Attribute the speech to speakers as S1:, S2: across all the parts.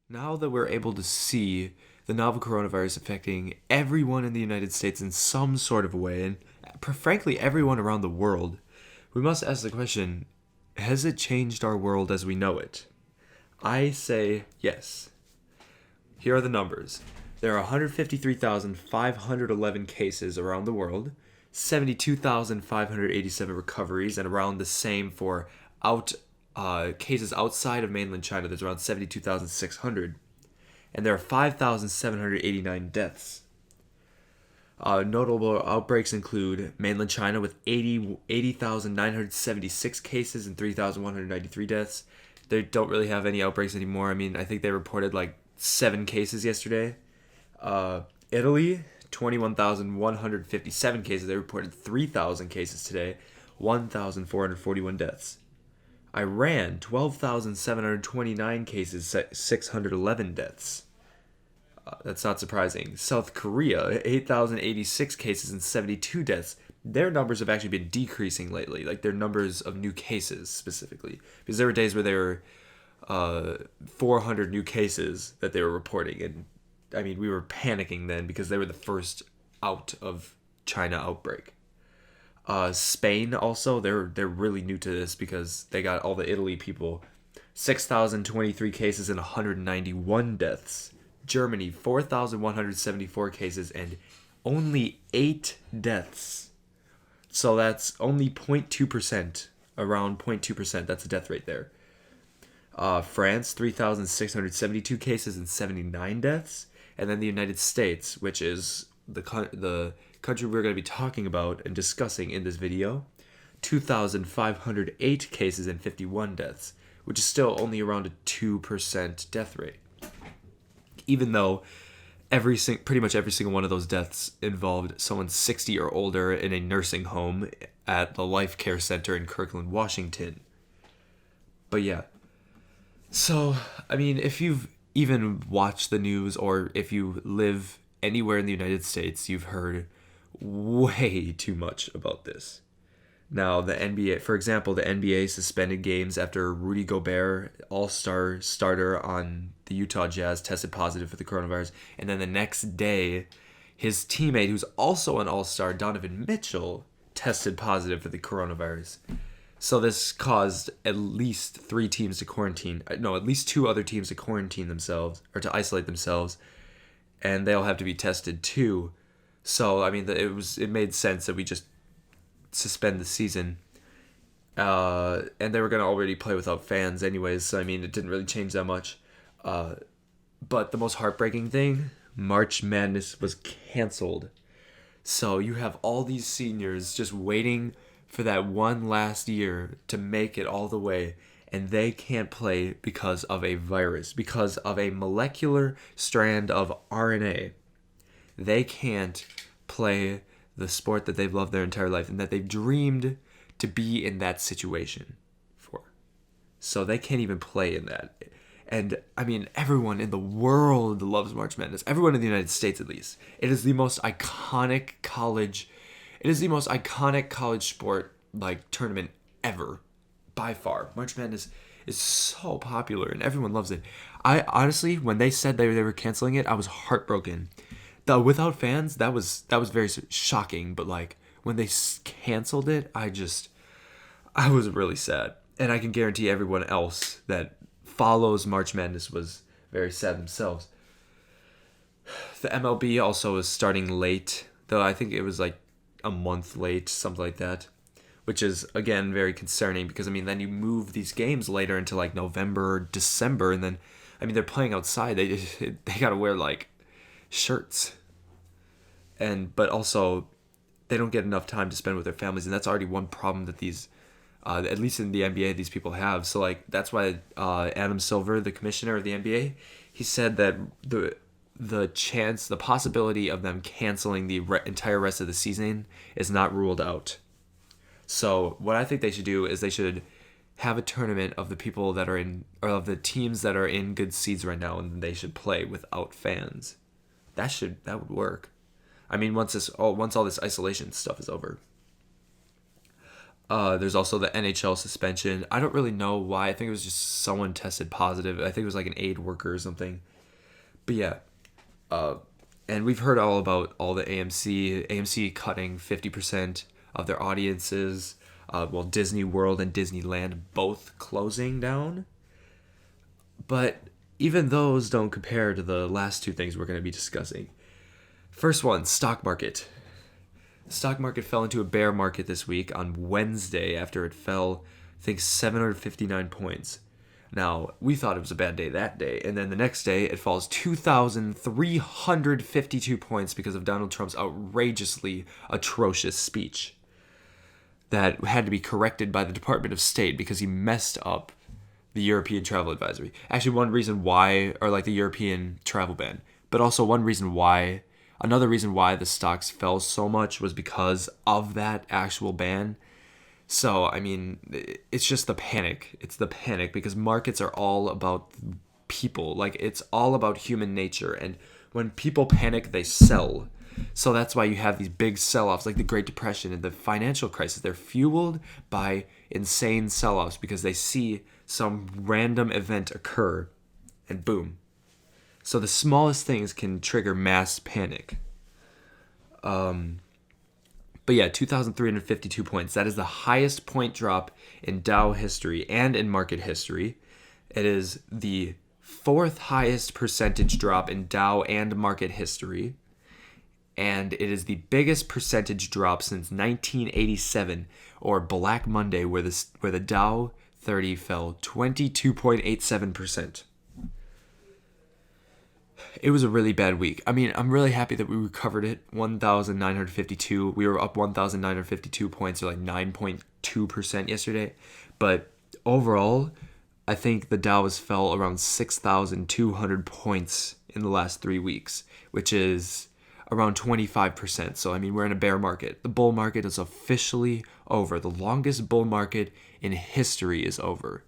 S1: Now that we're able to see the novel coronavirus affecting everyone in the United States in some sort of way, and frankly, everyone around the world, we must ask the question, has it changed our world as we know it? I say yes. Here are the numbers. There are 153,511 cases around the world, 72,587 recoveries, and around the same for cases outside of mainland China. There's around 72,600, and there are 5,789 deaths. Notable outbreaks include mainland China with 80,976 cases and 3,193 deaths. They don't really have any outbreaks anymore. I mean, I think they reported like 7 cases yesterday. Italy, 21,157 cases. They reported 3,000 cases today, 1,441 deaths. Iran, 12,729 cases, 611 deaths. That's not surprising. South Korea, 8,086 cases and 72 deaths. Their numbers have actually been decreasing lately, like their numbers of new cases specifically. Because there were days where there were 400 new cases that they were reporting. And I mean, we were panicking then because they were the first out of China outbreak. Spain also, they're really new to this because they got all the Italy people. 6,023 cases and 191 deaths. Germany, 4,174 cases and only 8 deaths. So that's only 0.2%, around 0.2%. That's a death rate there. France, 3,672 cases and 79 deaths. And then the United States, which is the country we're going to be talking about and discussing in this video, 2,508 cases and 51 deaths, which is still only around a 2% death rate. Even though pretty much every single one of those deaths involved someone 60 or older in a nursing home at the Life Care Center in Kirkland, Washington. But yeah. So, I mean, if you've even watched the news or if you live anywhere in the United States, you've heard way too much about this. Now, the NBA, for example, the NBA suspended games after Rudy Gobert, all-star starter on the Utah Jazz, tested positive for the coronavirus. And then the next day, his teammate, who's also an all-star, Donovan Mitchell, tested positive for the coronavirus. So this caused at least 3 teams to quarantine. No, at least 2 other teams to quarantine themselves, or to isolate themselves. And they'll have to be tested too. So, I mean, it made sense that we just suspend the season. And they were going to already play without fans anyways, so I mean, it didn't really change that much. But the most heartbreaking thing, March Madness was canceled. So you have all these seniors just waiting for that one last year to make it all the way, and they can't play because of a virus, because of a molecular strand of RNA. They can't play the sport that they've loved their entire life and that they've dreamed to be in that situation for. So they can't even play in that. And I mean, everyone in the world loves March Madness. Everyone in the United States, at least. It is the most iconic college sport like tournament ever, by far. March Madness is so popular and everyone loves it. I honestly, when they said they were canceling it, I was heartbroken. Without fans, that was very shocking. But like when they canceled it, I was really sad, and I can guarantee everyone else that follows March Madness was very sad themselves. The MLB also is starting late, though I think it was like a month late, something like that, which is again very concerning because I mean then you move these games later into like November, December, and then I mean they're playing outside. They gotta wear like shirts, but also they don't get enough time to spend with their families, and that's already one problem that these at least in the NBA these people have. So like that's why Adam Silver, the commissioner of the NBA, he said that the possibility of them canceling the entire rest of the season is not ruled out. So what I think they should do is they should have a tournament of the people that are in, or of the teams that are in good seeds right now, and they should play without fans. That would work. I mean, once all this isolation stuff is over. There's also the NHL suspension. I don't really know why. I think it was just someone tested positive. I think it was like an aid worker or something. But yeah, and we've heard all about all the AMC cutting 50% of their audiences. Well, Disney World and Disneyland both closing down. But even those don't compare to the last two things we're going to be discussing. First one, stock market. The stock market fell into a bear market this week on Wednesday after it fell, I think, 759 points. Now, we thought it was a bad day that day, and then the next day it falls 2,352 points because of Donald Trump's outrageously atrocious speech that had to be corrected by the Department of State because he messed up the European travel advisory. Actually, one reason why, or like the European travel ban, but also another reason why the stocks fell so much was because of that actual ban. So, I mean, it's just the panic. It's the panic because markets are all about people. Like, it's all about human nature. And when people panic, they sell. So that's why you have these big sell-offs like the Great Depression and the financial crisis. They're fueled by insane sell-offs because they see some random event occur and boom. So the smallest things can trigger mass panic. But yeah, 2,352 points. That is the highest point drop in Dow history and in market history. It is the fourth highest percentage drop in Dow and market history. And it is the biggest percentage drop since 1987, or Black Monday, where the Dow 30 fell 22.87%. It was a really bad week. I mean, I'm really happy that we recovered it. 1,952. We were up 1,952 points, or like 9.2% yesterday. But overall, I think the Dow has fell around 6,200 points in the last 3 weeks, which is around 25%. So, I mean, we're in a bear market. The bull market is officially over. The longest bull market in history is over.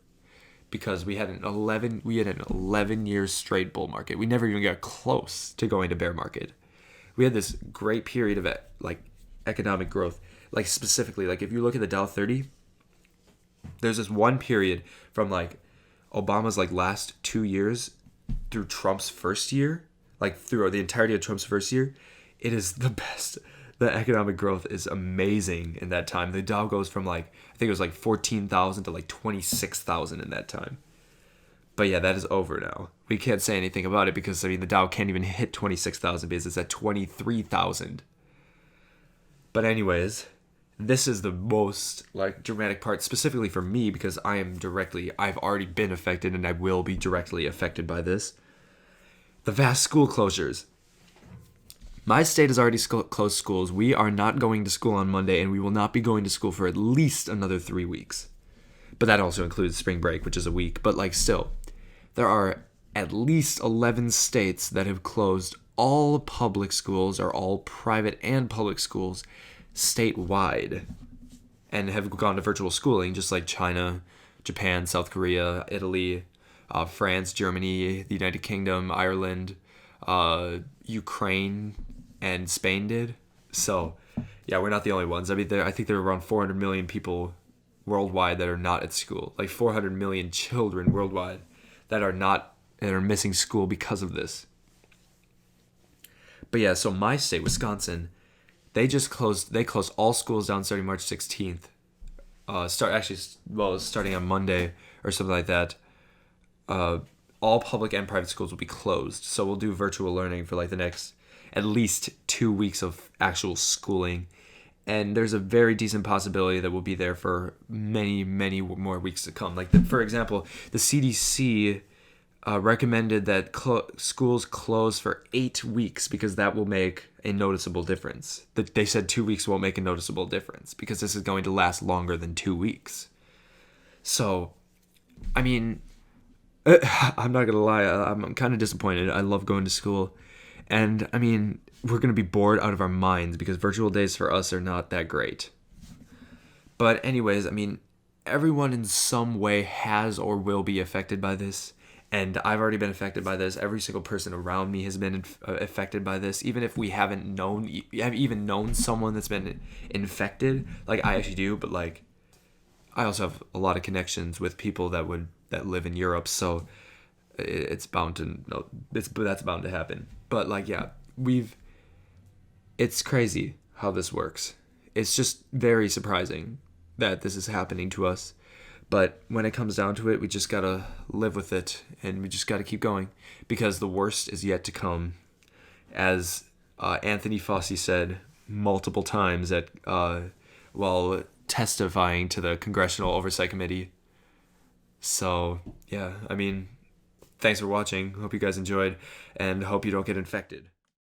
S1: Because we had an 11 years straight bull market. We never even got close to going to bear market. We had this great period of like economic growth. Like specifically, like if you look at the Dow 30, there's this one period from like Obama's like last 2 years through Trump's first year, like through the entirety of Trump's first year. It is the best. The economic growth is amazing in that time. The Dow goes from like, I think it was like 14,000 to like 26,000 in that time. But yeah, that is over now. We can't say anything about it because, I mean, the Dow can't even hit 26,000 because it's at 23,000. But anyways, this is the most like dramatic part, specifically for me, because I've already been affected and I will be directly affected by this. The vast school closures. My state has already closed schools. We are not going to school on Monday, and we will not be going to school for at least another 3 weeks. But that also includes spring break, which is a week. But like still, there are at least 11 states that have closed all public schools or all private and public schools statewide and have gone to virtual schooling, just like China, Japan, South Korea, Italy, France, Germany, the United Kingdom, Ireland, Ukraine, and Spain did. So, yeah, we're not the only ones. I mean, I think there are around 400 million people worldwide that are not at school. Like 400 million children worldwide that are missing school because of this. But yeah, so my state, Wisconsin, they closed all schools down starting March 16th. Starting on Monday or something like that. All public and private schools will be closed. So we'll do virtual learning for like the next at least 2 weeks of actual schooling. And there's a very decent possibility that we'll be there for many, many more weeks to come. Like, for example, the CDC recommended that schools close for 8 weeks because that will make a noticeable difference. They said 2 weeks won't make a noticeable difference because this is going to last longer than 2 weeks. So, I mean, I'm not going to lie, I'm kind of disappointed. I love going to school. And, I mean, we're going to be bored out of our minds because virtual days for us are not that great. But anyways, I mean, everyone in some way has or will be affected by this. And I've already been affected by this. Every single person around me has been affected by this. Even if we haven't even known someone that's been infected. Like, I actually do, but like, I also have a lot of connections with people that live in Europe, so it's bound to no, that's bound to happen. But like, yeah, it's crazy how this works. It's just very surprising that this is happening to us. But when it comes down to it, we just gotta live with it, and we just gotta keep going, because the worst is yet to come. As Anthony Fauci said multiple times while testifying to the Congressional Oversight Committee. So, yeah, I mean, thanks for watching. Hope you guys enjoyed, and hope you don't get infected.